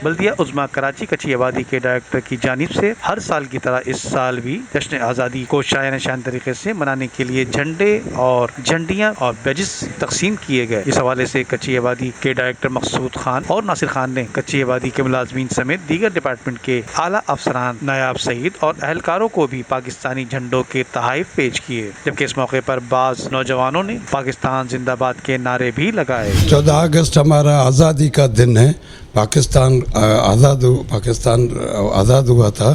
بلدیہ عظمیٰ کراچی کچی آبادی کے ڈائریکٹر کی جانب سے ہر سال کی طرح اس سال بھی جشن آزادی کو شایانہ شان طریقے سے منانے کے لیے جھنڈے اور جھنڈیاں اور بیجز تقسیم کیے گئے۔ اس حوالے سے کچی آبادی کے ڈائریکٹر مقصود خان اور ناصر خان نے کچی آبادی کے ملازمین سمیت دیگر ڈپارٹمنٹ کے اعلیٰ افسران، نائب سعید اور اہلکاروں کو بھی پاکستانی جھنڈوں کے تحائف پیش کیے، جبکہ اس موقع پر بعض نوجوانوں نے پاکستان زندہ باد کے نعرے بھی لگائے۔ 14 اگست ہمارا آزادی کا دن ہے۔ پاکستان آزاد ہوا تھا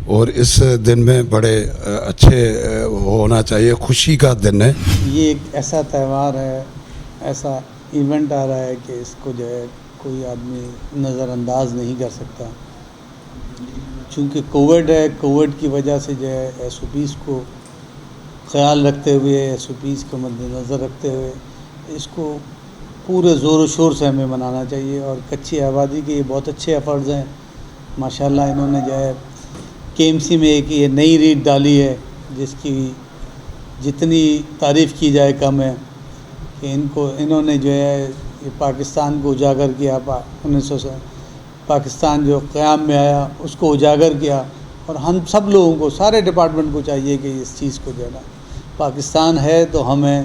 اور اس دن میں بڑے اچھے ہونا چاہیے، خوشی کا دن ہے۔ یہ ایک ایسا تہوار ہے، ایسا ایونٹ آ رہا ہے کہ اس کو جو ہے کوئی آدمی نظر انداز نہیں کر سکتا، چونکہ کووڈ ہے۔ کووڈ کی وجہ سے جو ہے SOPs کو خیال رکھتے ہوئے، SOPs کو مد نظر رکھتے ہوئے اس کو پورے زور و شور سے ہمیں منانا چاہیے۔ اور کچی آبادی کے یہ بہت اچھے ایفرٹس ہیں ماشاءاللہ۔ انہوں نے جو ہے KMC میں ایک یہ نئی ریٹ ڈالی ہے جس کی جتنی تعریف کی جائے کم ہے، کہ انہوں نے جو ہے یہ پاکستان کو اجاگر کیا، 1900 پاکستان جو قیام میں آیا اس کو اجاگر کیا۔ اور ہم سب لوگوں کو، سارے ڈپارٹمنٹ کو چاہیے کہ اس چیز کو جو ہے نا، پاکستان ہے تو ہم ہیں،